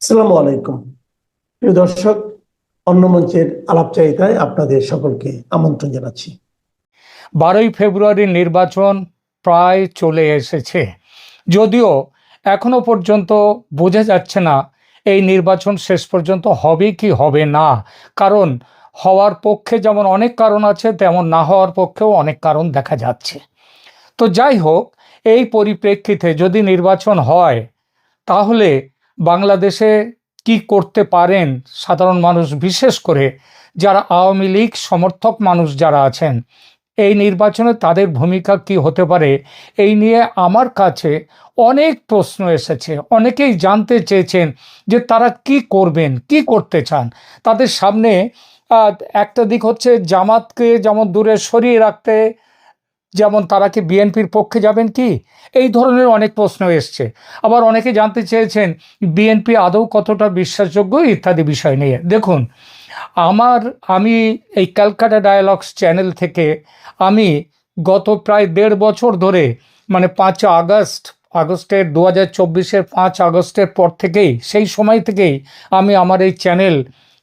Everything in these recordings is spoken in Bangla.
আসসালামু আলাইকুম প্রিয় দর্শক, অন্য মঞ্চের আলাপচারিতায় আপনাদের সকলকে আমন্ত্রণ জানাচ্ছি। 12ই ফেব্রুয়ারির নির্বাচন প্রায় চলে এসেছে, যদিও এখনো পর্যন্ত বোঝা যাচ্ছে না এই নির্বাচন শেষ পর্যন্ত হবে কি হবে না। কারণ হওয়ার পক্ষে যেমন অনেক কারণ আছে, তেমন না হওয়ার পক্ষেও অনেক কারণ দেখা যাচ্ছে। তো যাই হোক, এই পরিপ্রেক্ষিতে যদি নির্বাচন হয় তাহলে বাংলাদেশে কি করতে পারেন সাধারণ মানুষ, বিশেষ করে যারা আওয়ামী লীগ সমর্থক মানুষ যারা আছেন, এই নির্বাচনে তাদের ভূমিকা কি হতে পারে, এই নিয়ে আমার কাছে অনেক প্রশ্ন এসেছে। অনেকেই জানতে চেয়েছেন যে তারা কি করবেন, কি করতে চান। তাদের সামনে একটা দিক হচ্ছে জামাতকে যেমন দূরে সরিয়ে রাখতে, যেমন তারা কি বিএনপির পক্ষে যাবেন কি, এই ধরনের অনেক প্রশ্ন এসছে। আবার অনেকে জানতে চেয়েছেন বিএনপি আদৌ কতটা বিশ্বাসযোগ্য ইত্যাদি বিষয় নিয়ে। দেখুন, আমি এই ক্যালকাটা ডায়ালগস চ্যানেল থেকে আমি গত প্রায় 1.5 বছর ধরে, মানে 5 আগস্টের 2024-এর 5 আগস্টের পর থেকেই, সেই সময় থেকেই আমি আমার এই চ্যানেল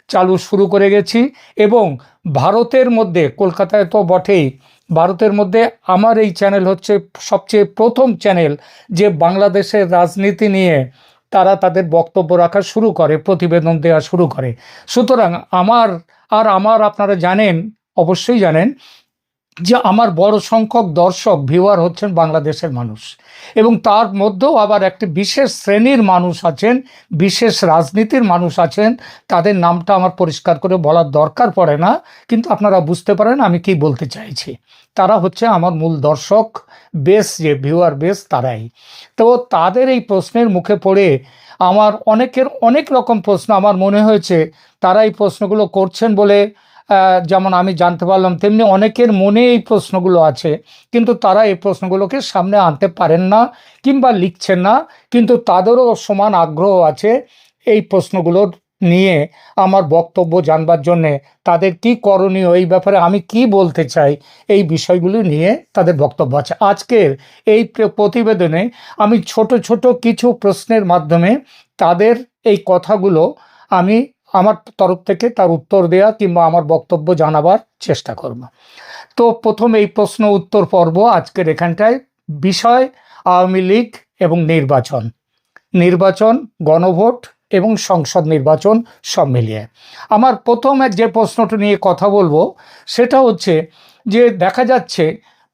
চালু শুরু করে গেছি। এবং ভারতের মধ্যে, কলকাতায় তো বটেই, ভারতের মধ্যে আমার এই চ্যানেল হচ্ছে সবচেয়ে প্রথম চ্যানেল যে বাংলাদেশের রাজনীতি নিয়ে তারা তাদের বক্তব্য রাখা শুরু করে, প্রতিবেদন দেওয়া শুরু করে। সুতরাং আমার আপনারা জানেন, অবশ্যই জানেন যে আমার বড় সংখ্যক দর্শক ভিউয়ার হচ্ছেন বাংলাদেশের মানুষ, এবং তার মধ্যেও আবার একটি বিশেষ শ্রেণীর মানুষ আছেন, বিশেষ রাজনীতির মানুষ আছেন। তাদের নামটা আমার পরিষ্কার করে বলার দরকার পড়ে না, কিন্তু আপনারা বুঝতে পারেন আমি কি বলতে চাইছি। তারা হচ্ছে আমার মূল দর্শক বেস, যে ভিউয়ার বেস তারাই। তো তাদের এই প্রশ্নের মুখে পড়ে আমার অনেকের অনেক রকম প্রশ্ন আমার মনে হয়েছে। তারা এই প্রশ্নগুলো করছেন বলে যেমন আমি জানতে পারলাম, তেমনি অনেকের মনে এই প্রশ্নগুলো আছে, কিন্তু তারা এই প্রশ্নগুলোকে সামনে আনতে পারেন না কিংবা লিখছেন না। কিন্তু তাদেরও সমান আগ্রহ আছে এই প্রশ্নগুলোর নিয়ে আমার বক্তব্য জানবার জন্যে, তাদের কি করণীয়, এই ব্যাপারে আমি কি বলতে চাই, এই বিষয়গুলি নিয়ে তাদের বক্তব্য আছে। আজকের এই প্রতিবেদনে আমি ছোট ছোট কিছু প্রশ্নের মাধ্যমে তাদের এই কথাগুলো আমি আমার তরফ থেকে তার উত্তর দেয়া কিংবা আমার বক্তব্য জানাবার চেষ্টা করব। তো প্রথম এই প্রশ্ন উত্তর পর্ব আজকের এখানটায়। বিষয় আওয়ামী লীগ এবং নির্বাচন, গণভোট এবং সংসদ নির্বাচন সব মিলিয়ে আমার প্রথমে যে প্রশ্নটা নিয়ে কথা বলবো সেটা হচ্ছে যে দেখা যাচ্ছে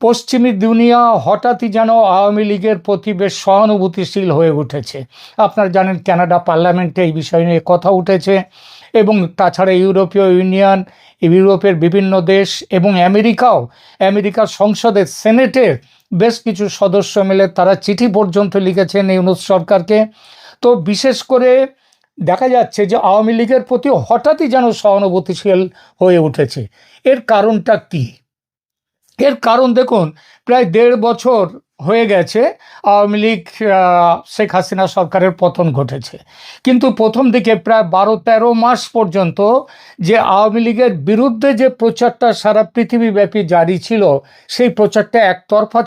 পশ্চিমী দুনিয়া হঠাৎই যেন আওয়ামী লীগের প্রতি বেশ সহানুভূতিশীল হয়ে উঠেছে। আপনারা জানেন কানাডা পার্লামেন্টে এই বিষয় নিয়ে কথা উঠেছে, এবং তাছাড়া ইউরোপীয় ইউনিয়ন, ইউরোপের বিভিন্ন দেশ এবং আমেরিকার সংসদের সেনেটের বেশ কিছু সদস্য মিলে তারা চিঠি পর্যন্ত লিখেছেন ইউনূস সরকারকে। তো বিশেষ করে দেখা যাচ্ছে যে আওয়ামী লীগের প্রতি হঠাৎই যেন সহানুভূতিশীল হয়ে উঠেছে। এর কারণটা কি? এর কারণ দেখুন, প্রায় 1.5 বছর হয়ে গেছে আওয়ামী লীগ, শেখ হাসিনা সরকারের পতন ঘটেছে, কিন্তু প্রথম দিকে প্রায় 12-13 মাস পর্যন্ত যে আওয়ামী লীগের বিরুদ্ধে যে প্রচারটা সারা পৃথিবীব্যাপী জারি ছিল, সেই প্রচারটা একতরফা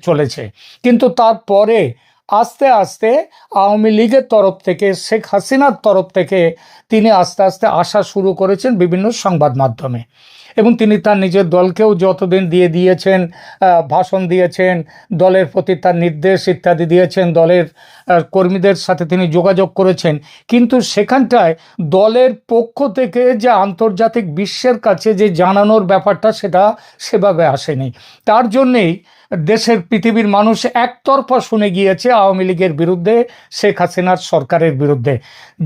চলেছে। কিন্তু তারপরে আস্তে আস্তে আওয়ামী লীগের তরফ থেকে, শেখ হাসিনার তরফ থেকে তিনি আস্তে আস্তে আসা শুরু করেছেন বিভিন্ন সংবাদ মাধ্যমে, এবং তিনি তার নিজের দলকেও যতদিন দিয়েছেন, ভাষণ দিয়েছেন, দলের প্রতি তার নির্দেশ ইত্যাদি দিয়েছেন, দলের কর্মীদের সাথে তিনি যোগাযোগ করেছেন। কিন্তু সেখানটায় দলের পক্ষ থেকে যে আন্তর্জাতিক বিশ্বের কাছে যে জানানোর ব্যাপারটা, সেটা সেভাবে আসেনি। তার জন্যেই দেশের পৃথিবীর মানুষ একতরফা শুনে গিয়েছে আওয়ামী লীগের বিরুদ্ধে, শেখ হাসিনার সরকারের বিরুদ্ধে।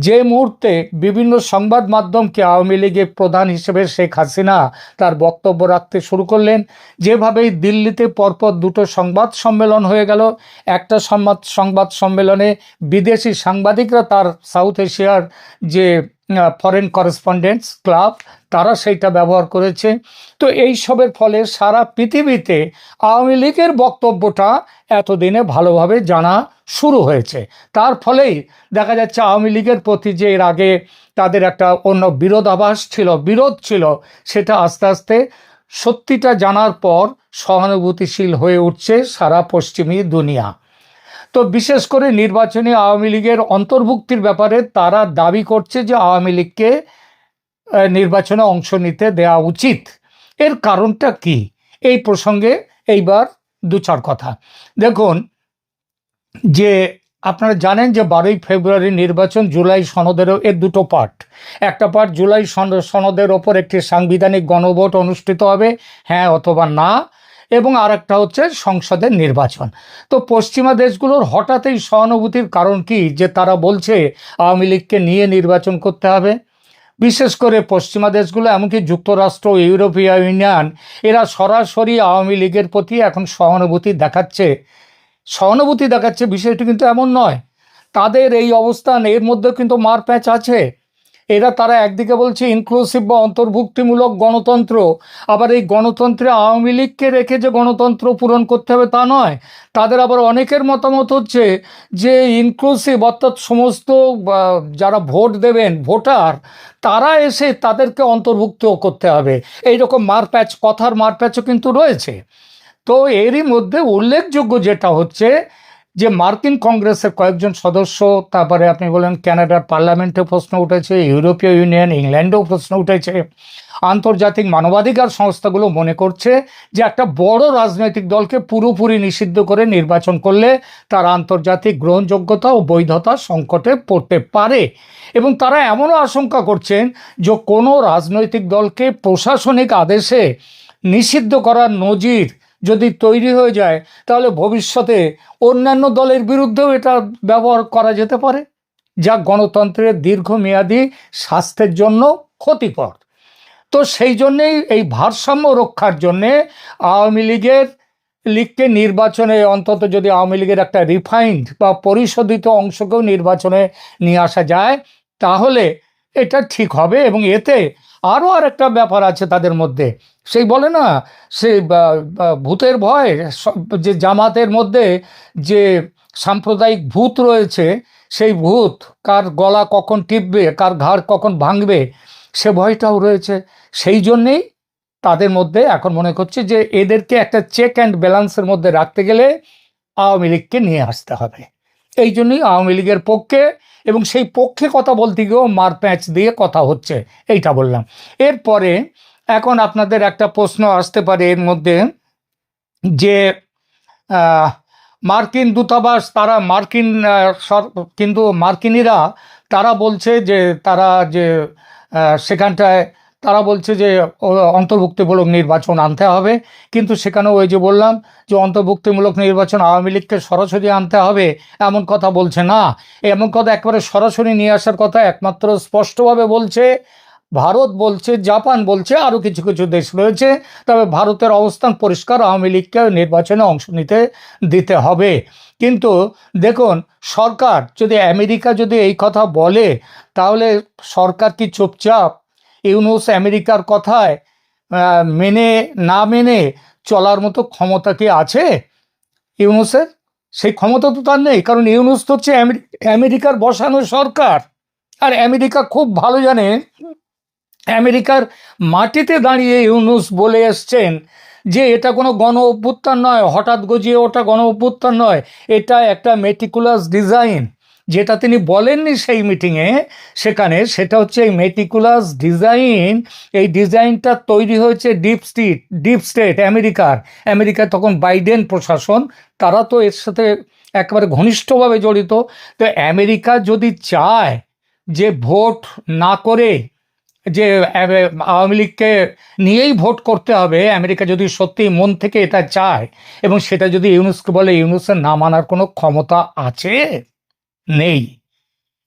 যে মুহূর্তে বিভিন্ন সংবাদ মাধ্যমকে আওয়ামী লীগের প্রধান হিসেবে শেখ হাসিনা তার বক্তব্য রাখতে শুরু করলেন, যেভাবেই দিল্লিতে পরপর 2টো সংবাদ সম্মেলন হয়ে গেল। একটা সংবাদ সম্মেলনে বিদেশি সাংবাদিকরা, তার সাউথ এশিয়ার যে ফরেন করেসপন্ডেন্টস ক্লাব, তারা সেইটা ব্যবহার করেছে। তো এই সবের ফলে সারা পৃথিবীতে আওয়ামী লীগের বক্তব্যটা এতদিনে ভালোভাবে জানা শুরু হয়েছে। তার ফলেই দেখা যাচ্ছে আওয়ামী লীগের প্রতি যে এর আগে তাদের একটা অন্য বিরোধ ছিল, সেটা আস্তে আস্তে সত্যিটা জানার পর সহানুভূতিশীল হয়ে উঠছে সারা পশ্চিমী দুনিয়া। তো বিশেষ করে নির্বাচনে আওয়ামী লীগের অন্তর্ভুক্তির ব্যাপারে তারা দাবি করছে যে আওয়ামী লীগকে নির্বাচনে অংশ নিতে দেওয়া উচিত। এর কারণটা কি, এই প্রসঙ্গে এইবার দু চার কথা। দেখুন, যে আপনারা জানেন যে 12ই ফেব্রুয়ারি নির্বাচন জুলাই সনদেরও, এর দুটো পার্ট। একটা পার্ট জুলাই সনদের ওপর একটি সাংবিধানিক গণভোট অনুষ্ঠিত হবে, হ্যাঁ অথবা না, এবং আর একটা হচ্ছে সংসদের নির্বাচন। তো পশ্চিমা দেশগুলোর হঠাৎ এই সহানুভূতির কারণ কি, যে তারা বলছে আওয়ামী লীগকে নিয়ে নির্বাচন করতে হবে। বিশেষ করে পশ্চিমা দেশগুলো, এমনকি যুক্তরাষ্ট্র, ইউরোপীয় ইউনিয়ন, এরা সরাসরি আওয়ামী লীগের প্রতি এখন সহানুভূতি দেখাচ্ছে। বিষয়টি কিন্তু এমন নয়। তাদের এই অবস্থান, এর মধ্যে কিন্তু মারপ্যাঁচ আছে। তারা একদিকে বলছে ইনক্লুসিভ বা অন্তর্ভুক্তিমূলক গণতন্ত্র, আবার এই গণতন্ত্রে আওয়ামী লীগকে রেখে যে গণতন্ত্র পূরণ করতে হবে তা নয়। তাদের আবার অনেকের মতামত হচ্ছে যে ইনক্লুসিভ, অর্থাৎ সমস্ত যারা ভোট দেবেন ভোটার, তারা এসে তাদেরকে অন্তর্ভুক্ত করতে হবে। এইরকম কথার মারপ্যাচও কিন্তু রয়েছে। তো এরই মধ্যে উল্লেখযোগ্য যেটা হচ্ছে যে মার্কিন কংগ্রেসের কয়েকজন সদস্য, তারপরে আপনি বলেন ক্যানাডার পার্লামেন্টে প্রশ্ন উঠেছে, ইউরোপীয় ইউনিয়ন, ইংল্যান্ডেও প্রশ্ন উঠেছে, আন্তর্জাতিক মানবাধিকার সংস্থাগুলো মনে করছে যে একটা বড় রাজনৈতিক দলকে পুরোপুরি নিষিদ্ধ করে নির্বাচন করলে তার আন্তর্জাতিক গ্রহণযোগ্যতা ও বৈধতা সংকটে পড়তে পারে। এবং তারা এমনও আশঙ্কা করছেন যে কোনো রাজনৈতিক দলকে প্রশাসনিক আদেশে নিষিদ্ধ করার নজির যদি তৈরি হয়ে যায়, তাহলে ভবিষ্যতে অন্যান্য দলের বিরুদ্ধেও এটা ব্যবহার করা যেতে পারে, যা গণতন্ত্রের দীর্ঘমেয়াদী স্বাস্থ্যের জন্য ক্ষতিকর। তো সেই জন্যেই এই ভারসাম্য রক্ষার জন্যে আওয়ামী লীগকে নির্বাচনে, অন্তত যদি আওয়ামী লীগের একটা রিফাইন্ড বা পরিশোধিত অংশকেও নির্বাচনে নিয়ে আসা যায়, তাহলে এটা ঠিক হবে। এবং এতে আরও একটা ব্যাপার আছে তাদের মধ্যে, সেই বলে না, সেই ভূতের ভয়, যে জামাতের মধ্যে যে সাম্প্রদায়িক ভূত রয়েছে, সেই ভূত কার গলা কখন টিপবে, কার ঘাড় কখন ভাঙবে, সে ভয়টাও রয়েছে। সেই জন্যেই তাদের মধ্যে এখন মনে করছে যে এদেরকে একটা চেক অ্যান্ড ব্যালেন্সের মধ্যে রাখতে গেলে আওয়ামী লীগকে নিয়ে আসতে হবে। এই জন্যই আওয়ামী লীগের পক্ষে, এবং সেই পক্ষে কথা বলতে গিয়েও মারপ্যাঁচ দিয়ে কথা হচ্ছে, এইটা বললাম। এরপরে এখন আপনাদের একটা প্রশ্ন আসতে পারে এর মধ্যে, যে মার্কিন দূতাবাস, তারা কিন্তু মার্কিনিরা তারা বলছে যে তারা যে সেখানটায় তারা বলছে যে অন্তর্ভুক্তিমূলক নির্বাচন আনতে হবে, কিন্তু সেখানে ওই যে বললাম যে অন্তর্ভুক্তিমূলক নির্বাচন আওয়ামী লীগকে সরাসরি আনতে হবে এমন কথা বলছে না। এমন কথা একেবারে সরাসরি নিয়ে আসার কথা একমাত্র স্পষ্টভাবে বলছে ভারত, বলছে জাপান, বলছে আরও কিছু কিছু দেশ রয়েছে। তবে ভারতের অবস্থান পরিষ্কার, আওয়ামী লীগকে নির্বাচনে অংশ নিতে দিতে হবে। কিন্তু দেখুন, সরকার যদি, আমেরিকা যদি এই কথা বলে, তাহলে সরকার কি চুপচাপ ইউনূস আমেরিকার কথায় না মেনে চলার মতো ক্ষমতা কি আছে ইউনূসের? সেই ক্ষমতা তো তার নেই, কারণ ইউনূস তো হচ্ছে আমেরিকার বসানো সরকার। আর আমেরিকা খুব ভালো জানে, আমেরিকার মাটিতে দাঁড়িয়ে ইউনূস বলে এসছেন যে এটা কোনো গণ অভ্যুত্থান নয়, হঠাৎ গজিয়ে ওটা গণ অভ্যুত্থান নয়, এটা একটা মেটিকুলাস ডিজাইন। যেটা তিনি বলেননি সেই মিটিংয়ে সেখানে, সেটা হচ্ছে এই মেটিকুলাস ডিজাইন। এই ডিজাইনটা তৈরি হয়েছে ডিপ স্টেট আমেরিকার তখন বাইডেন প্রশাসন, তারা তো এর সাথে একেবারে ঘনিষ্ঠভাবে জড়িত। তো আমেরিকা যদি চায় যে ভোট না করে, যে আওয়ামী লীগকে নিয়েই ভোট করতে হবে, আমেরিকা যদি সত্যি মন থেকে এটা চায়, এবং সেটা যদি ইউনূসকে বলে, ইউনূসের না মানার কোনো ক্ষমতা আছে? নেই।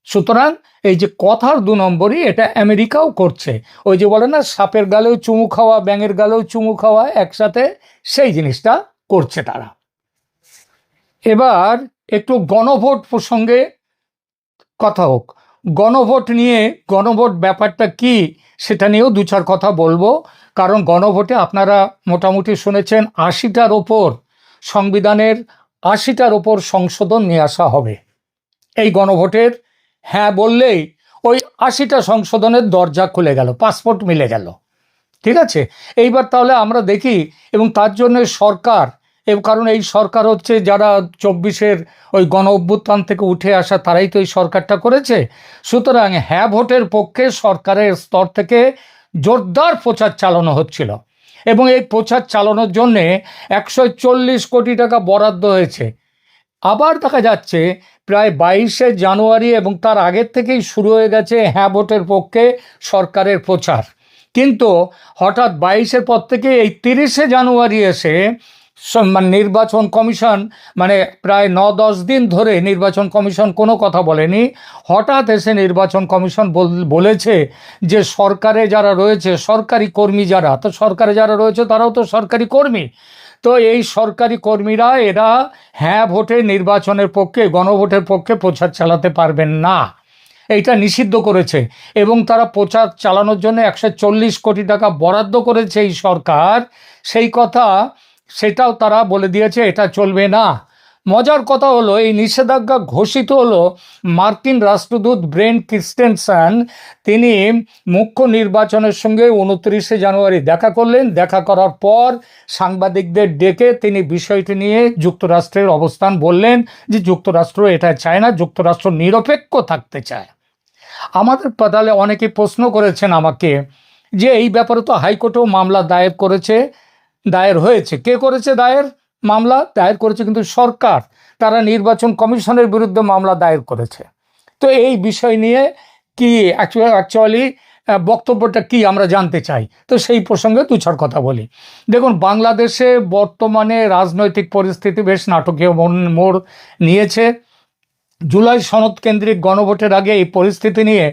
সুতরাং এই যে কথার 2 নম্বরই এটা আমেরিকাও করছে। ওই যে বলে না, সাপের গালেও চুমু খাওয়া, ব্যাঙের গালেও চুমু খাওয়া একসাথে, সেই জিনিসটা করছে তারা। এবার একটু গণভোট প্রসঙ্গে কথা হোক। গণভোট ব্যাপারটা কি সেটা নিয়েও 2-4 কথা বলবো। কারণ গণভোটে আপনারা মোটামুটি শুনেছেন 80টার ওপর, সংবিধানের 80টার ওপর সংশোধন নিয়ে আসা হবে। এই গণভোটের হ্যাঁ বললেই ওই 80টা সংশোধনের দরজা খুলে গেল, পাসপোর্ট মিলে গেল। ঠিক আছে, এইবার তাহলে আমরা দেখি, এবং তার জন্য সরকার কারণ এই সরকার হচ্ছে যারা 24-এর ওই গণ অভ্যুত্থান থেকে উঠে আসা তারাই তো এই সরকারটা করেছে। সুতরাং হ্যাঁ ভোটের পক্ষে সরকারের স্তর থেকে জোরদার প্রচার চালানো হচ্ছিল, এবং এই প্রচার চালানোর জন্যে 140 কোটি টাকা বরাদ্দ হয়েছে। আবার দেখা যাচ্ছে প্রায় 22শে জানুয়ারি এবং তার আগের থেকেই শুরু হয়ে গেছে হ্যাঁ ভোটের পক্ষে সরকারের প্রচার। কিন্তু হঠাৎ 22-এর পর থেকে এই 30শে জানুয়ারি এসে নির্বাচন কমিশন, মানে প্রায় 9-10 দিন ধরে নির্বাচন কমিশন কোনো কথা বলেনি। হঠাৎ এসে নির্বাচন কমিশন বলেছে যে সরকারে যারা রয়েছে, সরকারি কর্মী যারা, তো সরকারে যারা রয়েছে তারাও তো সরকারি কর্মী, তো এই সরকারি কর্মীরা এরা হ্যাঁ ভোটে নির্বাচনের পক্ষে, গণভোটের পক্ষে প্রচার চালাতে পারবেন না, এইটা নিষিদ্ধ করেছে। এবং তারা প্রচার চালানোর জন্য 140 কোটি টাকা বরাদ্দ করেছে এই সরকার, সেই কথা সেটাও তারা বলে দিয়েছে এটা চলবে না। মজার কথা হলো এই নিষেধাজ্ঞা ঘোষিত হলো মার্কিন রাষ্ট্রদূত ব্রেন ক্রিস্টেনসন, তিনি মুখ্য নির্বাচনের সঙ্গে 29শে জানুয়ারি দেখা করলেন। দেখা করার পর সাংবাদিকদের ডেকে তিনি বিষয়টি নিয়ে যুক্তরাষ্ট্রের অবস্থান বললেন যে যুক্তরাষ্ট্র এটা চায় না, যুক্তরাষ্ট্র নিরপেক্ষ থাকতে চায়। আমাদের তাহলে অনেকে প্রশ্ন করেছেন আমাকে যে এই ব্যাপারে তো হাইকোর্টেও মামলা দায়ের হয়েছে। কে করেছে দায়ের? মামলা দায়ের করেছে কিন্তু সরকার, তারা নির্বাচন কমিশনের বিরুদ্ধে মামলা দায়ের করেছে। তো এই বিষয় নিয়ে কি অ্যাকচুয়ালি বক্তব্যটা কি আমরা জানতে চাই, তো সেই প্রসঙ্গে দু চার কথা বলি। দেখুন, বাংলাদেশে বর্তমানে রাজনৈতিক পরিস্থিতি বেশ নাটকীয় মোড় নিয়েছে। জুলাই সনদ কেন্দ্রিক গণভোটের আগে এই পরিস্থিতি নিয়ে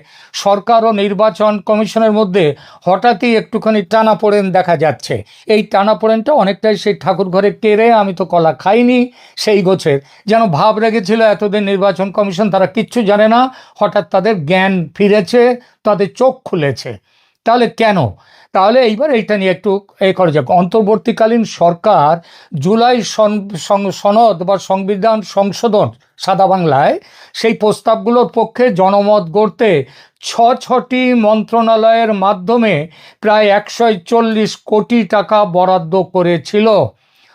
সরকার ও নির্বাচন কমিশনের মধ্যে হঠাৎই একটুখানি টানাপোড়েন দেখা যাচ্ছে। এই টানাপোড়েনটা অনেকটাই সেই ঠাকুর ঘরে কেড়ে আমি তো কলা খাইনি সেই গোছের, যেন ভাব রেখেছিল এতদিন নির্বাচন কমিশন তারা কিচ্ছু জানে না, হঠাৎ তাদের জ্ঞান ফিরেছে, তাদের চোখ খুলেছে। তাহলে কেন? তাহলে এইবার এইটা নিয়ে একটু করা যাক। অন্তর্বর্তীকালীন সরকার জুলাই সনদ বা সংবিধান সংশোধন সাদা বাংলায়, সেই প্রস্তাবগুলোর পক্ষে জনমত গড়তে ছটি মন্ত্রণালয়ের মাধ্যমে প্রায় 140 কোটি টাকা বরাদ্দ করেছিল।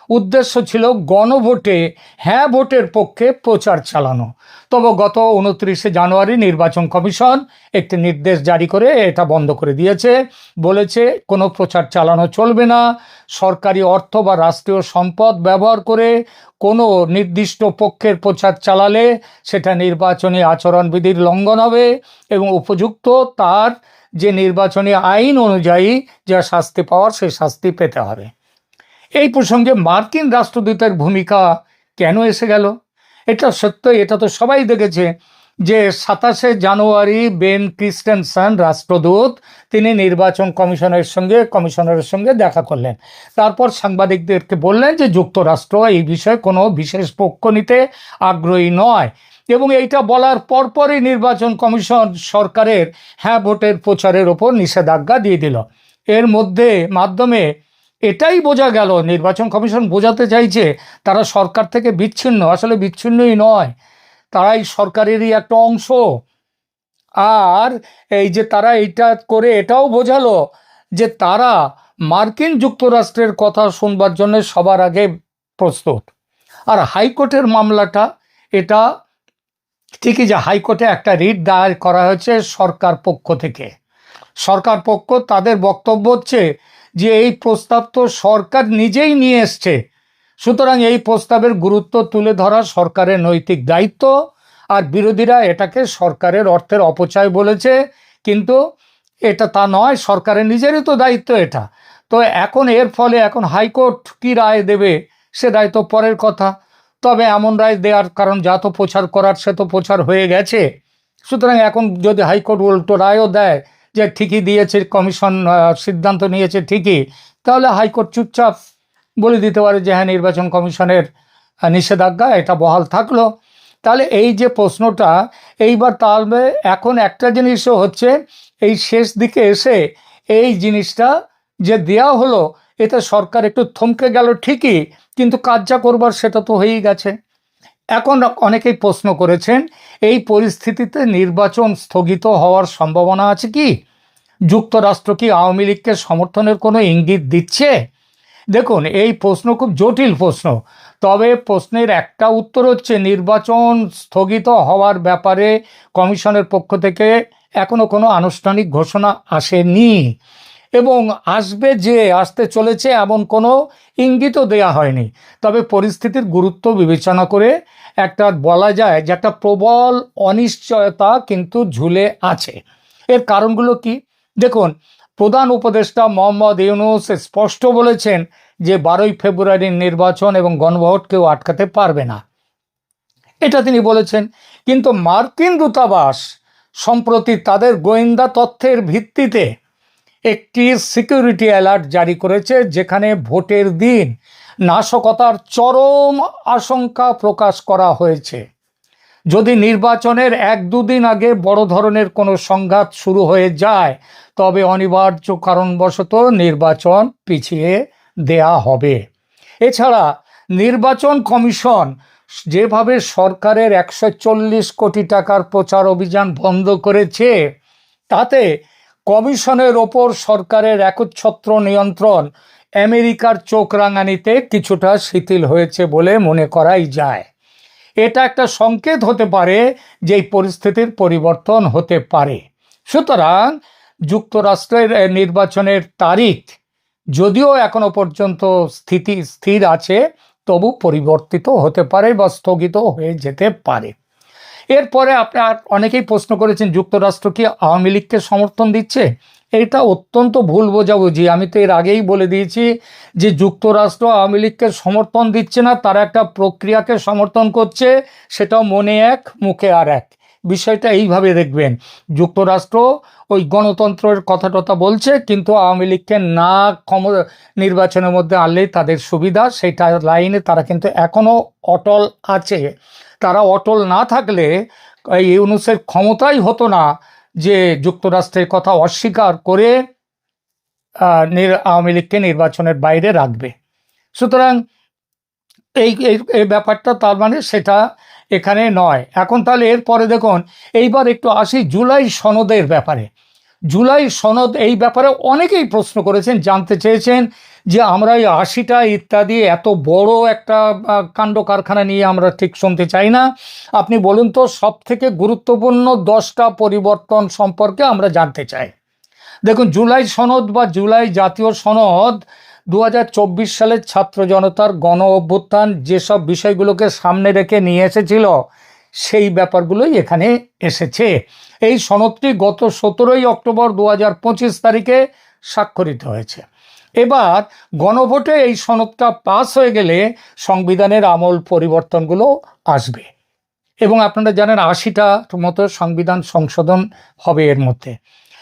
উদ্দেশ্য ছিল গণভোটে হ্যাঁ ভোটের পক্ষে প্রচার চালানো। তবে গত 29শে জানুয়ারি নির্বাচন কমিশন একটি নির্দেশ জারি করে এটা বন্ধ করে দিয়েছে, বলেছে কোনো প্রচার চালানো চলবে না। সরকারি অর্থ বা রাষ্ট্রীয় সম্পদ ব্যবহার করে কোনো নির্দিষ্ট পক্ষের প্রচার চালালে সেটা নির্বাচনী আচরণবিধির লঙ্ঘন হবে এবং উপযুক্ত তার যে নির্বাচনী আইন অনুযায়ী যা শাস্তি পাওয়ার সেই শাস্তি পেতে হবে। এই প্রসঙ্গে মার্কিন রাষ্ট্রদূতের ভূমিকা কেন এসে গেল? এটা সত্য, এটা তো সবাই দেখেছে যে 27শে জানুয়ারি বেন ক্রিস্টেনসন রাষ্ট্রদূত তিনি নির্বাচন কমিশনারের সঙ্গে দেখা করলেন। তারপর সাংবাদিকদেরকে বললেন যে যুক্তরাষ্ট্র এই বিষয়ে কোনো বিশেষ পক্ষ নিতে আগ্রহী নয়, এবং এইটা বলার পরপরই নির্বাচন কমিশন সরকারের হ্যাঁ ভোটের প্রচারের ওপর নিষেধাজ্ঞা দিয়ে দিল। এর মাধ্যমে এটাই বোঝা গেল, নির্বাচন কমিশন বোঝাতে চাইছে তারা সরকার থেকে বিচ্ছিন্ন। আসলে বিচ্ছিন্নই নয়, তারাই সরকারেরই একটা অংশ। আর এই যে তারা এইটা করে এটাও বোঝালো যে তারা মার্কিন যুক্তরাষ্ট্রের কথা শুনবার জন্য সবার আগে প্রস্তুত। আর হাইকোর্টের মামলাটা এটা ঠিকই যে হাইকোর্টে একটা রিট দায়ের করা হয়েছে সরকার পক্ষ থেকে। সরকার পক্ষ তাদের বক্তব্য হচ্ছে যে এই প্রস্তাব তো সরকার নিজেই নিয়ে এসছে, সুতরাং এই প্রস্তাবের গুরুত্ব তুলে ধরা সরকারের নৈতিক দায়িত্ব। আর বিরোধীরা এটাকে সরকারের অর্থের অপচয় বলেছে, কিন্তু এটা তা নয়, সরকারের নিজেরই তো দায়িত্ব এটা। তো এখন এর ফলে এখন হাইকোর্ট কি রায় দেবে সে রায় তো পরের কথা। তবে এমন রায় দেওয়ার কারণ যা তো প্রচার করার সে তো প্রচার হয়ে গেছে। সুতরাং এখন যদি হাইকোর্ট উল্টো রায়ও দেয় যে ঠিকই দিয়েছে, কমিশন সিদ্ধান্ত নিয়েছে ঠিকই, তাহলে হাইকোর্ট চুপচাপ বলে দিতে পারে যে হ্যাঁ নির্বাচন কমিশনের নিষেধাজ্ঞা এটা বহাল থাকলো। তাহলে এই যে প্রশ্নটা এইবার, তাহলে এখন একটা জিনিসও হচ্ছে এই শেষ দিকে এসে এই জিনিসটা যে দেওয়া হলো এতে সরকার একটু থমকে গেল ঠিকই, কিন্তু কাজ যা করবার সেটা তো হয়েই গেছে। এখন অনেকেই প্রশ্ন করেছেন এই পরিস্থিতিতে নির্বাচন স্থগিত হওয়ার সম্ভাবনা আছে কি? যুক্তরাষ্ট্র কি আওয়ামী লীগকে সমর্থনের কোনো ইঙ্গিত দিচ্ছে? দেখুন, এই প্রশ্ন খুব জটিল প্রশ্ন, তবে প্রশ্নের একটা উত্তর হচ্ছে নির্বাচন স্থগিত হওয়ার ব্যাপারে কমিশনের পক্ষ থেকে এখনো কোনো আনুষ্ঠানিক ঘোষণা আসেনি, এবং আসতে চলেছে এমন কোনো ইঙ্গিতও দেয়া হয়নি। তবে পরিস্থিতির গুরুত্ব বিবেচনা করে একটা বলা যায় যে একটা প্রবল অনিশ্চয়তা কিন্তু ঝুলে আছে। এর কারণগুলো কি? দেখুন, প্রধান উপদেষ্টা মোহাম্মদ ইউনূস স্পষ্ট বলেছেন যে 12ই ফেব্রুয়ারির নির্বাচন এবং গণভোট কেউ আটকাতে পারবে না, এটা তিনি বলেছেন। কিন্তু মার্কিন দূতাবাস সম্প্রতি তাদের গোয়েন্দা তথ্যের ভিত্তিতে একটি সিকিউরিটি অ্যালার্ট জারি করেছে, যেখানে ভোটের দিন নাশকতার চরম আশঙ্কা প্রকাশ করা হয়েছে। যদি নির্বাচনের 1-2 দিন আগে বড় ধরনের কোনো সংঘাত শুরু হয়ে যায়, তবে অনিবার্য কারণবশত নির্বাচন পিছিয়ে দেয়া হবে। এছাড়া নির্বাচন কমিশন যেভাবে সরকারের 140 কোটি টাকার প্রচার অভিযান বন্ধ করেছে, তাতে কমিশনের ওপর সরকারের একচ্ছত্র নিয়ন্ত্রণ আমেরিকার চোখ রাঙানিতে কিছুটা শিথিল হয়েছে বলে মনে করাই যায়। এটা একটা সংকেত হতে পারে যে এই পরিস্থিতির পরিবর্তন হতে পারে। সুতরাং যুক্তরাষ্ট্রের নির্বাচনের তারিখ যদিও এখনো পর্যন্ত স্থির আছে, তবু পরিবর্তিত হতে পারে বা স্থগিত হয়ে যেতে পারে। এরপরে আপনার অনেকেই প্রশ্ন করেছেন, যুক্তরাষ্ট্র কি আওয়ামী লীগকে সমর্থন দিচ্ছে? এটা অত্যন্ত ভুল বোঝাবুঝি। আমি তো এর আগেই বলে দিয়েছি যে যুক্তরাষ্ট্র আওয়ামী লীগকে সমর্থন দিচ্ছে না, তারা একটা প্রক্রিয়াকে সমর্থন করছে, সেটাও মনে এক মুখে আর এক। বিষয়টা এইভাবে দেখবেন, যুক্তরাষ্ট্র ওই গণতন্ত্রের কথা বলছে, কিন্তু আওয়ামী লীগকে না নির্বাচনের মধ্যে আনলেই তাদের সুবিধা, সেটা লাইনে তারা কিন্তু এখনও অটল আছে। তারা অটল না থাকলে এই ইউনূসের ক্ষমতাই হতো না যে যুক্তরাষ্ট্রের কথা অস্বীকার করে আওয়ামী লীগকে নির্বাচনের বাইরে রাখবে। সুতরাং এই ব্যাপারটা তার মানে সেটা এখানে নয়। এখন তাহলে এরপরে দেখুন, এইবার একটু আসি জুলাই সনদের ব্যাপারে। জুলাই সনদ, এই ব্যাপারে অনেকেই প্রশ্ন করেছেন, জানতে চেয়েছেন যে আমরা এই 80টা ইত্যাদি এত বড় একটা কাণ্ড কারখানা নিয়ে আমরা ঠিক শুনতে চাই না। আপনি বলুন তো সব থেকে গুরুত্বপূর্ণ 10টা পরিবর্তন সম্পর্কে আমরা জানতে চাই। দেখুন, জুলাই সনদ বা জুলাই জাতীয় সনদ 2024 সালের ছাত্র জনতার গণ অভ্যুত্থান যেসব বিষয়গুলোকে সামনে রেখে নিয়ে এসেছিল, সেই ব্যাপারগুলোই এখানে এসেছে। এই সনদটি গত 17ই অক্টোবর 2025 তারিখে স্বাক্ষরিত হয়েছে। এবার গণভোটে এই সনদটা পাস হয়ে গেলে সংবিধানের আমূল পরিবর্তনগুলো আসবে, এবং আপনারা জানেন 80টা মতো সংবিধান সংশোধন হবে এর মধ্যে।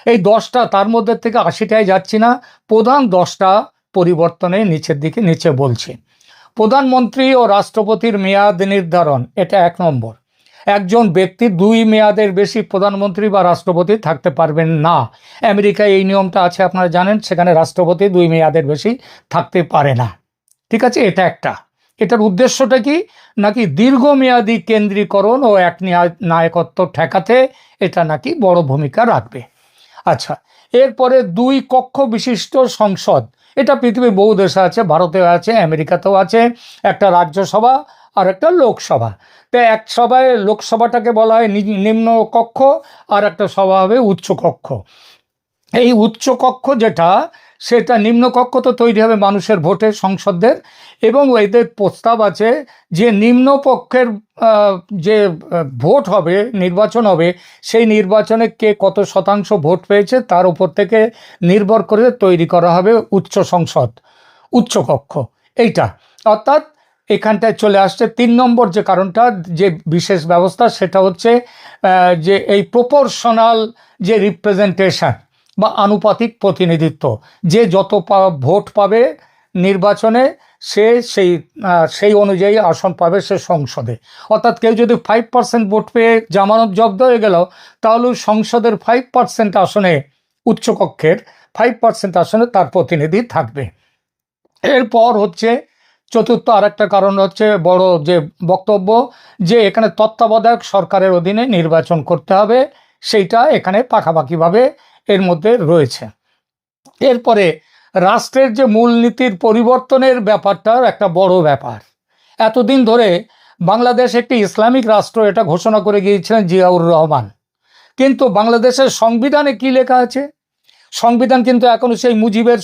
এই 10টা, তার মধ্যে থেকে 80টায় যাচ্ছি না, প্রধান 10টা পরিবর্তনে নিচে বলছি। প্রধানমন্ত্রী ও রাষ্ট্রপতির মেয়াদ নির্ধারণ, এটা 1 নম্বর। একজন ব্যক্তি 2 মেয়াদের বেশি প্রধানমন্ত্রী বা রাষ্ট্রপতি থাকতে পারবেন না। আমেরিকায় এই নিয়মটা আছে, আপনারা জানেন, সেখানে রাষ্ট্রপতি 2 মেয়াদের বেশি থাকতে পারে না। ঠিক আছে, এটা একটা। এটার উদ্দেশ্যটা কি? নাকি দীর্ঘমেয়াদী কেন্দ্রীকরণ ও এক নায়কত্ব ঠেকাতে এটা নাকি বড় ভূমিকা রাখবে। আচ্ছা, এরপরে 2 কক্ষ বিশিষ্ট সংসদ, এটা পৃথিবীর বহু দেশে আছে, ভারতেও আছে, আমেরিকাতেও আছে। একটা রাজ্যসভা আর একটা লোকসভা। তো এক সভায় লোকসভাটাকে বলা হয় নিম্ন কক্ষ, আর একটা সভা হবে উচ্চ কক্ষ। এই উচ্চ কক্ষ যেটা, সেটা নিম্নকক্ষ তো তৈরি হবে মানুষের ভোটে সংসদদের, এবং এদের প্রস্তাব আছে যে নিম্নপক্ষের যে ভোট হবে, নির্বাচন হবে, সেই নির্বাচনে কে কত শতাংশ ভোট পেয়েছে তার উপর থেকে নির্ভর করে তৈরি করা হবে উচ্চ সংসদ, উচ্চকক্ষ। এইটা অর্থাৎ এখানটায় চলে আসছে 3 নম্বর যে কারণটা, যে বিশেষ ব্যবস্থা, সেটা হচ্ছে যে এই প্রপোর্শনাল যে রিপ্রেজেন্টেশন বা আনুপাতিক প্রতিনিধিত্ব, যে যত ভোট পাবে নির্বাচনে সে সেই অনুযায়ী আসন পাবে সে সংসদে। অর্থাৎ কেউ যদি 5% ভোট পেয়ে জামানত জব্দ হয়ে গেল, তাহলে সংসদের 5% আসনে, উচ্চকক্ষের 5% আসনে তার প্রতিনিধি থাকবে। এরপর হচ্ছে চতুর্থ আরেকটা কারণ হচ্ছে বড় যে বক্তব্য, যে এখানে তত্ত্বাবধায়ক সরকারের অধীনে নির্বাচন করতে হবে, সেইটা এখানে পাকাপাকিভাবে এর মধ্যে রয়েছে। এরপরে রাষ্ট্রের যে মূলনীতির পরিবর্তনের ব্যাপারটা একটা বড় ব্যাপার। এতদিন ধরে বাংলাদেশ একটি ইসলামিক রাষ্ট্র এটা ঘোষণা করে গিয়েছিলেন জিয়াউর রহমান, কিন্তু বাংলাদেশের সংবিধানে কি লেখা আছে? সংবিধান কিন্তু এখনো সেই মুজিবের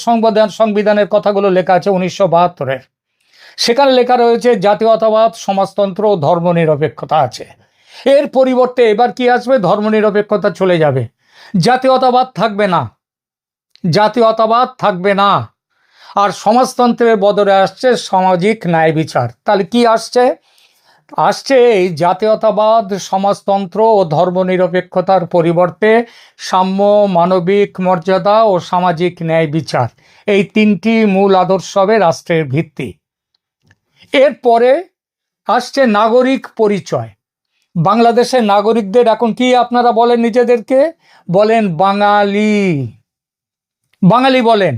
সংবিধানের কথাগুলো লেখা আছে 1972-এর। সেখানে লেখা রয়েছে জাতীয়তাবাদ, সমাজতন্ত্র ও ধর্মনিরপেক্ষতা আছে। এর পরিবর্তে এবার কি আসবে? ধর্মনিরপেক্ষতা চলে যাবে, জাতীয়তাবাদ থাকবে না, জাতীয়তাবাদ থাকবে না। আর সমাজতন্ত্রের বদলে আসছে সামাজিক ন্যায় বিচার। তাহলে কি আসছে? আসছে এই জাতীয়তাবাদ, সমাজতন্ত্র ও ধর্মনিরপেক্ষতার পরিবর্তে সাম্য, মানবিক মর্যাদা ও সামাজিক ন্যায় বিচার, এই তিনটি মূল আদর্শ হবে রাষ্ট্রের ভিত্তি। এরপরে আসছে নাগরিক পরিচয়। বাংলাদেশের নাগরিকদের এখন কি আপনারা বলেন? নিজেদেরকে বলেন বাঙালি, বাঙালি বলেন।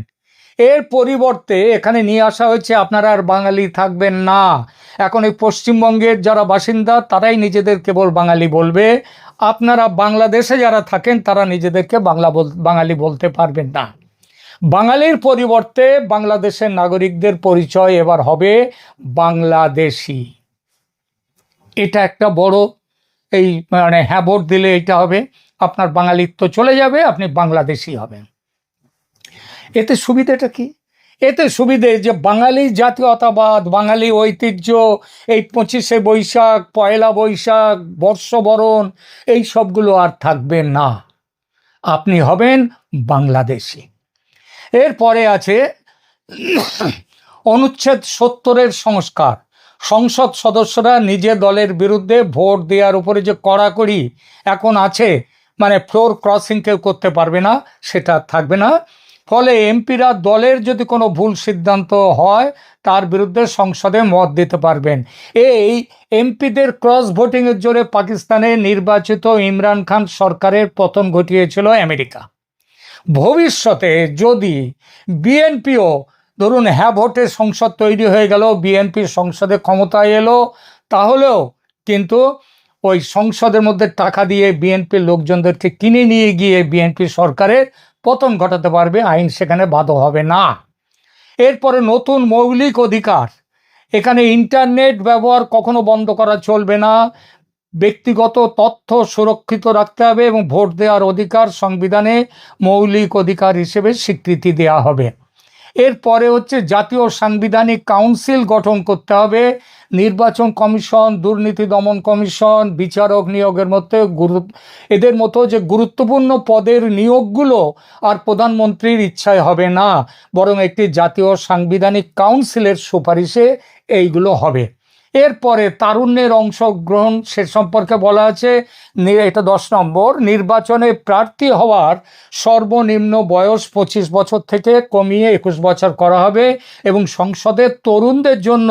এর পরিবর্তে এখানে নিয়ে আসা হয়েছে আপনারা আর বাঙালি থাকবেন না। এখন এই পশ্চিমবঙ্গের যারা বাসিন্দা তারাই নিজেদের কেবল বাঙালি বলবে। আপনারা বাংলাদেশে যারা থাকেন তারা নিজেদেরকে বাঙালি বলতে পারবেন না। বাঙালির পরিবর্তে বাংলাদেশের নাগরিকদের পরিচয় এবার হবে বাংলাদেশি। এটা একটা বড়, এই মানে হ্যাঁ ভোট দিলে এটা হবে, আপনার বাঙালিত্ব চলে যাবে, আপনি বাংলাদেশি হবেন। এতে সুবিধাটা কি? এতে সুবিধে যে বাঙালি জাতীয়তাবাদ, বাঙালি ঐতিহ্য, এই 25শে বৈশাখ, পয়লা বৈশাখ, বর্ষবরণ, এই সবগুলো আর থাকবে না, আপনি হবেন বাংলাদেশি। এরপরে আছে অনুচ্ছেদ 70-এর সংস্কার। সংসদ সদস্যরা নিজের দলের বিরুদ্ধে ভোট দেওয়ার উপরে যে কড়াকড়ি এখন আছে, মানে ফ্লোর ক্রসিং কেউ করতে পারবে না, সেটা থাকবে না। ফলে এমপিরা দলের যদি কোনো ভুল সিদ্ধান্ত হয় তার বিরুদ্ধে সংসদে মত দিতে পারবেন। এই এমপিদের ক্রস ভোটিংয়ের জোরে পাকিস্তানে নির্বাচিত ইমরান খান সরকারের পতন ঘটিয়েছিল আমেরিকা। ভবিষ্যতে যদি বিএনপিও ধরুন হ্যাঁ ভোটে সংসদ তৈরি হয়ে গেল, বিএনপি সংসদে ক্ষমতায় এলো, তাহলেও কিন্তু ওই সংসদের মধ্যে টাকা দিয়ে বিএনপির লোকজনদেরকে কিনে নিয়ে গিয়ে বিএনপি সরকারের পতন ঘটাতে পারবে, আইন সেখানে বাধ্য হবে না। এরপরে নতুন মৌলিক অধিকার, এখানে ইন্টারনেট ব্যবহার কখনো বন্ধ করা চলবে না, ব্যক্তিগত তথ্য সুরক্ষিত রাখতে হবে এবং ভোট দেওয়ার অধিকার সংবিধানে মৌলিক অধিকার হিসেবে স্বীকৃতি দেওয়া হবে। এরপরে হচ্ছে জাতীয় সাংবিধানিক কাউন্সিল গঠন করতে হবে। নির্বাচন কমিশন, দুর্নীতি দমন কমিশন, বিচারক নিয়োগের মধ্যে এদের মতো যে গুরুত্বপূর্ণ পদের নিয়োগগুলো আর প্রধানমন্ত্রীর ইচ্ছায় হবে না, বরং একটি জাতীয় সাংবিধানিক কাউন্সিলের সুপারিশে এইগুলো হবে। এরপরে তারুণ্যের অংশগ্রহণ, সে সম্পর্কে বলা আছে, এটা 10 নম্বর, নির্বাচনে প্রার্থী হওয়ার সর্বনিম্ন বয়স 25 বছর থেকে কমিয়ে 21 বছর করা হবে এবং সংসদে তরুণদের জন্য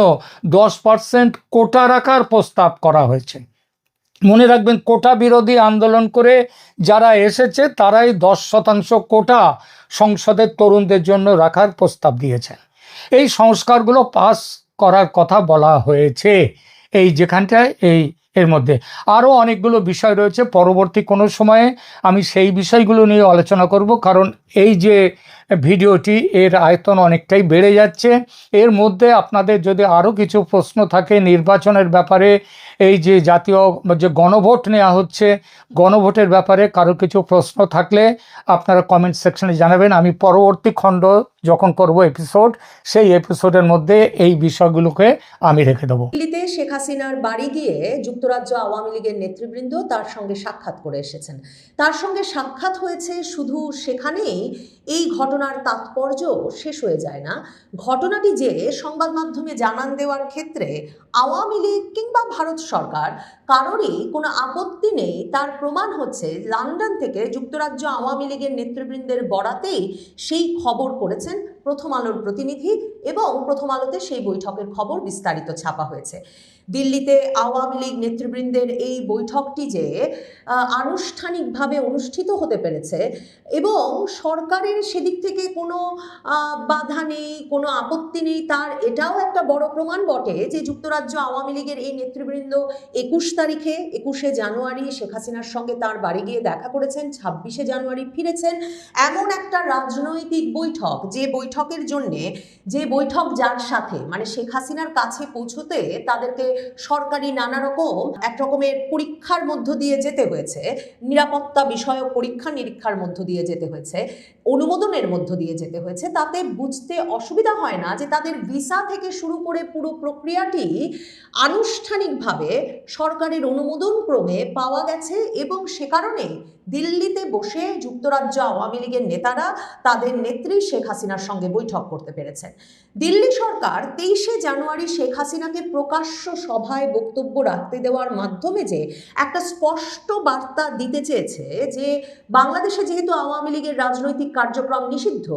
10% কোটা রাখার প্রস্তাব করা হয়েছে। মনে রাখবেন, কোটা বিরোধী আন্দোলন করে যারা এসেছে তারাই 10% কোটা সংসদের তরুণদের জন্য রাখার প্রস্তাব দিয়েছেন। এই সংস্কারগুলো পাস করার কথা বলা হয়েছে এই যেখানটায়, এর মধ্যে আরও অনেকগুলো বিষয় রয়েছে। পরবর্তী কোনো সময়ে আমি সেই বিষয়গুলো নিয়ে আলোচনা করব, কারণ এই যে ভিডিওটি এর আয়তন অনেকটাই বেড়ে যাচ্ছে। এর মধ্যে আপনাদের যদি আরও কিছু প্রশ্ন থাকে নির্বাচনের ব্যাপারে, এই যে জাতীয় যে গণভোট নেওয়া হচ্ছে, গণভোটের ব্যাপারে কারো কিছু প্রশ্ন থাকলে আপনারা কমেন্ট সেকশনে জানাবেন। আমি পরবর্তী খণ্ড যখন করব এপিসোড, সেই এপিসোডের মধ্যে এই বিষয়গুলোকে আমি রেখে দেবো। দিল্লিতে শেখ হাসিনার বাড়ি গিয়ে যুক্তরাজ্য আওয়ামী লীগের নেতৃবৃন্দ তার সঙ্গে সাক্ষাৎ করে এসেছেন। তার সঙ্গে সাক্ষাৎ হয়েছে, শুধু সেখানেই এই ঘটনার তাৎপর্য শেষ হয়ে যায় না। ঘটনাটি যে সংবাদ মাধ্যমে জানান দেওয়ার ক্ষেত্রে আওয়ামী লীগ কিংবা ভারত সরকার কারোরই কোনো আপত্তি নেই, তার প্রমাণ হচ্ছে লন্ডন থেকে যুক্তরাজ্য আওয়ামী লীগের নেতৃবৃন্দের বরাতেই সেই খবর করেছেন প্রথম আলোর প্রতিনিধি এবং প্রথম আলোতে সেই বৈঠকের খবর বিস্তারিত ছাপা হয়েছে। দিল্লিতে আওয়ামী লীগ নেতৃবৃন্দের এই বৈঠকটি যে আনুষ্ঠানিকভাবে অনুষ্ঠিত হতে পেরেছে এবং সরকারের সেদিক থেকে কোনো বাধা নেই, কোনো আপত্তি নেই, তার এটাও একটা বড় প্রমাণ বটে যে যুক্তরাজ্য আওয়ামী লীগের এই নেতৃবৃন্দ 21শে জানুয়ারি শেখ হাসিনার সঙ্গে তার বাড়ি গিয়ে দেখা করেছেন, 26শে জানুয়ারি ফিরেছেন। এমন একটা রাজনৈতিক বৈঠক, যে বৈঠক বৈঠকের জন্যে, যে বৈঠক যার সাথে মানে শেখ হাসিনার কাছে পৌঁছতে তাদেরকে সরকারি নানা রকম এক রকমের পরীক্ষার মধ্য দিয়ে যেতে হয়েছে, নিরাপত্তা বিষয়ক পরীক্ষা নিরীক্ষার মধ্য দিয়ে যেতে হয়েছে, অনুমোদনের মধ্য দিয়ে যেতে হয়েছে, তাতে বুঝতে অসুবিধা হয় না যে তাদের ভিসা থেকে শুরু করে পুরো প্রক্রিয়াটি আনুষ্ঠানিকভাবে সরকারের অনুমোদন ক্রমে পাওয়া গেছে। এবং সে কারণে দিল্লিতে বসে যুক্তরাজ্য আওয়ামী লীগের নেতারা তাদের নেত্রী শেখ হাসিনার সঙ্গে বৈঠক করতে পেরেছেন। দিল্লি সরকার 23শে জানুয়ারি শেখ হাসিনাকে প্রকাশ্য সভায় বক্তব্য রাখতে দেওয়ার মাধ্যমে যে একটা স্পষ্ট বার্তা দিতে চেয়েছে যে বাংলাদেশে যেহেতু আওয়ামী লীগের রাজনৈতিক কার্যক্রম নিষিদ্ধ,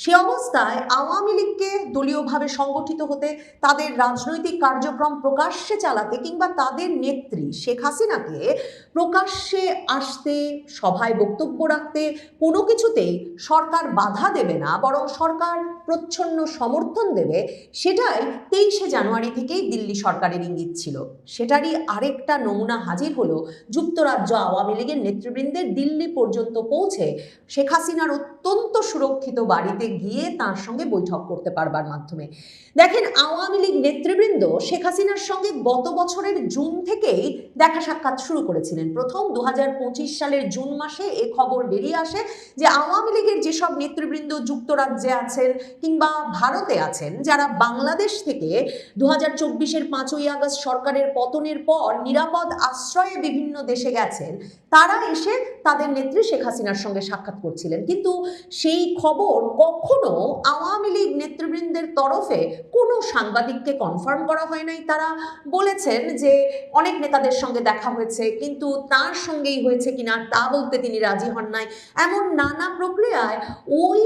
সে অবস্থায় আওয়ামী লীগকে দলীয়ভাবে সংগঠিত হতে, তাদের রাজনৈতিক কার্যক্রম প্রকাশ্যে চালাতে কিংবা তাদের নেত্রী শেখ হাসিনাকে প্রকাশ্যে আসতে, সভায় বক্তব্য রাখতে কোনো কিছুতেই সরকার বাধা দেবে না, বরং সরকার প্রচ্ছন্ন সমর্থন দেবে, সেটাই 23শে জানুয়ারি থেকেই দিল্লি সরকারের ইঙ্গিত ছিল। সেটারই আরেকটা নমুনা হাজির হলো যুক্তরাজ্য আওয়ামী লীগের নেতৃবৃন্দের দিল্লি পর্যন্ত পৌঁছে শেখ হাসিনার অত্যন্ত সুরক্ষিত বাড়িতে গিয়ে তার সঙ্গে বৈঠক করতে পারবার মাধ্যমে। দেখেন, আওয়ামী লীগ নেতৃবৃন্দ শেখ হাসিনার সঙ্গে গত বছরের জুন থেকেই দেখা সাক্ষাৎ শুরু করেছিলেন। প্রথম 2025 সালের জুন মাসে এ খবর বেরিয়ে আসে যে আওয়ামী লীগের যেসব নেতৃবৃন্দ যুক্তরাজ্যে আছেন কিংবা ভারতে আছেন, যারা বাংলাদেশ থেকে 2024-এর 5ই আগস্ট সরকারের পতনের পর নিরাপদ আশ্রয়ে বিভিন্ন দেশে গেছেন, তারা এসে তাদের নেত্রী শেখ হাসিনার সঙ্গে সাক্ষাৎ করছিলেন। কিন্তু সেই খবর কখনো আওয়ামী লীগ নেতৃবৃন্দের তরফে কোনো সাংবাদিককে কনফার্ম করা হয় নাই। তারা বলেছেন যে অনেক নেতাদের সঙ্গে দেখা হয়েছে, কিন্তু তার সঙ্গেই হয়েছে কিনা তা বলতে তিনি রাজি হন নাই। এমন নানা প্রক্রিয়ায় ওই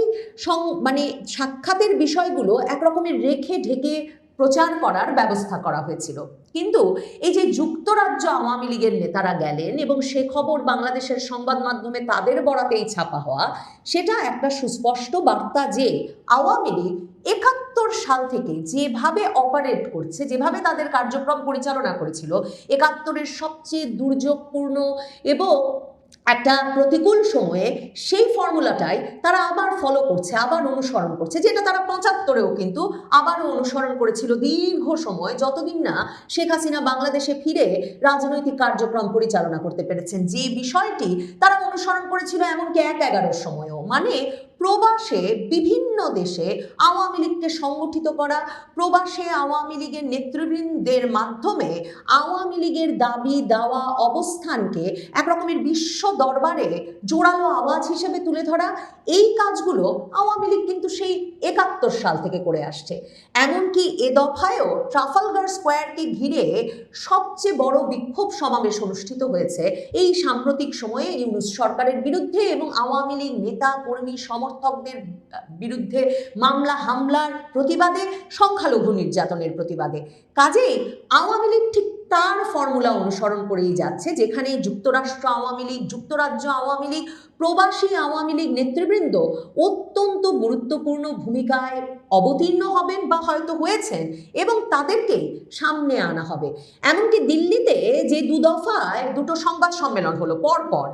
মানে সাক্ষাতের বিষয়গুলো একরকমের রেখে ঢেকে প্রচার করার ব্যবস্থা করা হয়েছিল। কিন্তু এই যে যুক্তরাজ্য আওয়ামী লীগের নেতারা গেলেন এবং সে খবর বাংলাদেশের সংবাদ মাধ্যমে তাদের বরাতেই ছাপা হওয়া, সেটা একটা সুস্পষ্ট বার্তা যে আওয়ামী লীগ 71 সাল থেকে যেভাবে অপারেট করছে, যেভাবে তাদের কার্যক্রম পরিচালনা করেছিল, 71-এর সবচেয়ে দুর্যোগপূর্ণ এবং একটা প্রতিকূল সময়ে সেই ফর্মুলাটাই তারা আবার ফলো করছে, আবার অনুসরণ করছে, যেটা তারা 75-এও কিন্তু আবারও অনুসরণ করেছিল দীর্ঘ সময়, যতদিন না শেখ হাসিনা বাংলাদেশে ফিরে রাজনৈতিক কার্যক্রম পরিচালনা করতে পেরেছেন। যে বিষয়টি তারা অনুসরণ করেছিল এমনকি 1/11-র সময়ও, মানে প্রবাসে বিভিন্ন দেশে আওয়ামী লীগকে সংগঠিত করা, প্রবাসে আওয়ামী লীগের নেতৃবৃন্দের মাধ্যমে আওয়ামী লীগের দাবি দাওয়া অবস্থানকে একরকমের বিশ্ব দরবারে জোরালো আওয়াজ হিসেবে তুলে ধরা, এই কাজগুলো আওয়ামী লীগ কিন্তু সেই 71 সাল থেকে করে আসছে। এমনকি এ দফায়ও ট্রাফালগার স্কোয়ারকে ঘিরে সবচেয়ে বড় বিক্ষোভ সমাবেশ অনুষ্ঠিত হয়েছে এই সাম্প্রতিক সময়ে ইউনূস সরকারের বিরুদ্ধে এবং আওয়ামী লীগ নেতা কর্মী সমর্থকদের বিরুদ্ধে মামলা হামলার প্রতিবাদে, সংখ্যালঘু নির্যাতনের প্রতিবাদে। কাজেই আওয়ামী লীগ ঠিক তার ফর্মুলা অনুসরণ করেই যাচ্ছে, যেখানে যুক্তরাষ্ট্র আওয়ামী লীগ, যুক্তরাজ্য আওয়ামী লীগ, প্রবাসী আওয়ামী লীগ নেতৃবৃন্দ অত্যন্ত গুরুত্বপূর্ণ ভূমিকায় অবতীর্ণ হবেন বা হয়তো হয়েছেন এবং তাদেরকে সামনে আনা হবে। এমনকি দিল্লিতে যে 2 দফায় 2টো সংবাদ সম্মেলন হলো পরপর,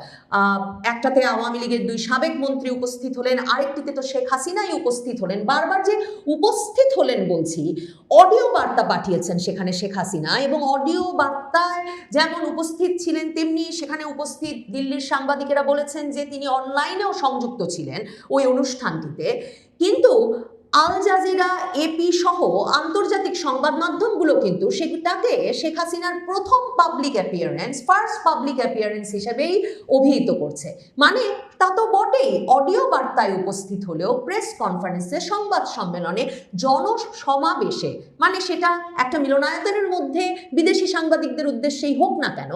একটাতে আওয়ামী লীগের 2 সাবেক মন্ত্রী উপস্থিত হলেন, আরেকটিতে তো শেখ হাসিনাই উপস্থিত হলেন। বারবার যে উপস্থিত হলেন বলছি, অডিও বার্তা পাঠিয়েছেন সেখানে শেখ হাসিনা, এবং অডিও বার্তায় যেমন উপস্থিত ছিলেন তেমনি সেখানে উপস্থিত দিল্লির সাংবাদিকেরা বলেছেন যে তিনি অনলাইনেও সংযুক্ত ছিলেন ওই অনুষ্ঠানটিতে। কিন্তু আল জাজিরা, এপি সহ আন্তর্জাতিক সংবাদ মাধ্যমগুলো কিন্তু সেটাকে শেখ হাসিনার প্রথম public appearance, first public appearance হিসেবেই অভিহিত করছে। মানে তা তো বটেই, অডিও বার্তায় উপস্থিত হলেও প্রেস কনফারেন্সে, সংবাদ সম্মেলনে, জনসমাবেশে, মানে সেটা একটা মিলনায়তনের মধ্যে বিদেশি সাংবাদিকদের উদ্দেশ্যেই হোক না কেন,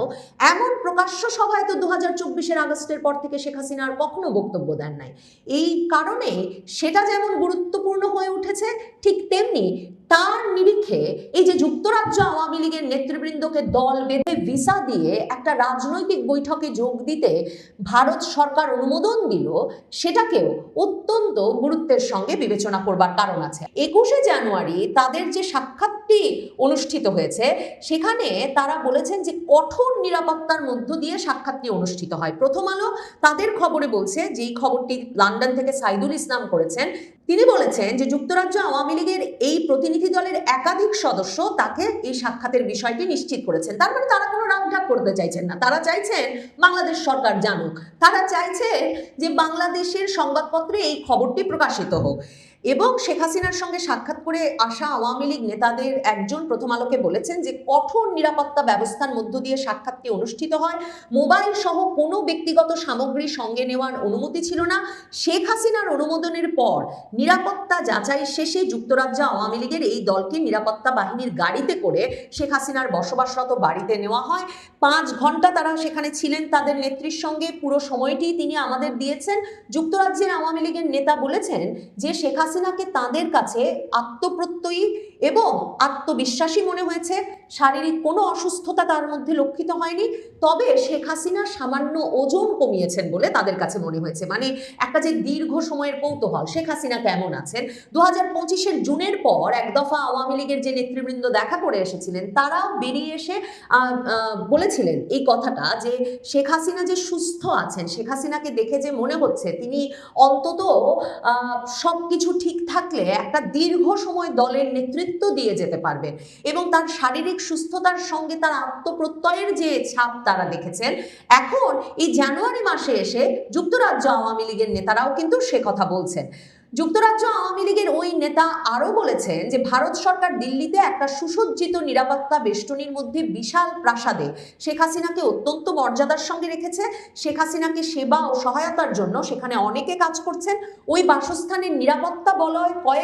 এমন প্রকাশ্য সভায় তো 2024-এর আগস্টের পর থেকে শেখ হাসিনা আর কখনো বক্তব্য দেন নাই। এই কারণে সেটা যেমন গুরুত্বপূর্ণ হয়ে উঠেছে, ঠিক তেমনি তার নিরিখে এই যে যুক্তরাজ্য আওয়ামী লীগের নেতৃবৃন্দকে দল বেঁধে ভিসা দিয়ে একটা রাজনৈতিক বৈঠকে যোগ দিতে ভারত সরকার অনুমোদন দিল, সেটাকেও অত্যন্ত গুরুত্বের সঙ্গে বিবেচনা করবার কারণ আছে। 21শে জানুয়ারি তাদের যে সাক্ষাৎ সাক্ষাৎটি অনুষ্ঠিত হয়েছে সেখানে তারা বলেছেন যে কঠোর নিরাপত্তার মধ্য দিয়ে সাক্ষাৎটি অনুষ্ঠিত হয়। প্রথম আলো তাদের খবরে বলছে, যেই খবরটি লন্ডন থেকে সাইদুল ইসলাম করেছেন, তিনি বলেছেন যে যুক্তরাজ্য আওয়ামী লীগের এই প্রতিনিধি দলের একাধিক সদস্য তাকে এই সাক্ষাতের বিষয়টি নিশ্চিত করেছেন। তার মানে তারা কোনো রাগঢাক করতে চাইছেন না, তারা চাইছেন বাংলাদেশ সরকার জানুক, তারা চাইছেন যে বাংলাদেশের সংবাদপত্রে এই খবরটি প্রকাশিত হোক। এবং শেখ হাসিনার সঙ্গে সাক্ষাৎ করে আসা আওয়ামী লীগ নেতাদের একজন প্রথম আলোকে বলেছেন যে কঠোর নিরাপত্তা ব্যবস্থার মধ্য দিয়ে সাক্ষাৎটি অনুষ্ঠিত হয়, মোবাইল সহ কোনো ব্যক্তিগত সামগ্রী সঙ্গে নেওয়ার অনুমতি ছিল না। শেখ হাসিনার অনুমোদনের পর নিরাপত্তা যাচাই শেষে যুক্তরাজ্য আওয়ামী লীগের এই দলকে নিরাপত্তা বাহিনীর গাড়িতে করে শেখ হাসিনার বসবাসরত বাড়িতে নেওয়া হয়। 5 ঘন্টা তারা সেখানে ছিলেন তাদের নেত্রীর সঙ্গে, পুরো সময়টি তিনি আমাদের দিয়েছেন। যুক্তরাজ্যের আওয়ামী লীগের নেতা বলেছেন যে শেখ হাসিনাকে তাদের কাছে আত্মপ্রত্যয়ী এবং আত্মবিশ্বাসী মনে হয়েছে, শারীরিক কোনো অসুস্থতা তার মধ্যে লক্ষিত হয়নি, তবে শেখ হাসিনা সামান্য ওজন কমিয়েছেন বলে তাদের কাছে মনে হয়েছে। মানে একটা যে দীর্ঘ সময়ের কৌতূহল শেখ হাসিনা কেমন আছেন। 2025-এর জুনের পর এক দফা আওয়ামী লীগের যে নেতৃবৃন্দ দেখা করে এসেছিলেন তারাও বেরিয়ে এসে বলেছিলেন এই কথাটা যে শেখ হাসিনা যে সুস্থ আছেন, শেখ হাসিনাকে দেখে যে মনে হচ্ছে তিনি অন্তত সবকিছু ঠিক থাকলে একটা দীর্ঘ সময় দলের নেতৃত্ব দিয়ে যেতে পারবেন, এবং তার শারীরিক সুস্থতার সঙ্গে তার আত্মপ্রত্যয়ের যে ছাপ তারা দেখেছেন। এখন এই জানুয়ারি মাসে এসে যুক্তরাজ্য আওয়ামী লীগের নেতারাও কিন্তু সে কথা বলছেন। যুক্তরাজ্য আওয়ামী লীগের ওই নেতা আরও বলেছেন যে ভারত সরকার দিল্লিতে একটা সুসজ্জিত নিরাপত্তা বেষ্টনীর মধ্যে বিশাল প্রাসাদে শেখ হাসিনাকে অত্যন্ত মর্যাদার সঙ্গে রেখেছে। শেখ হাসিনাকে সেবা ও সহায়তার জন্য সেখানে অনেকে কাজ করছেন। ওই বাসস্থানের নিরাপত্তা বলয় কয়েক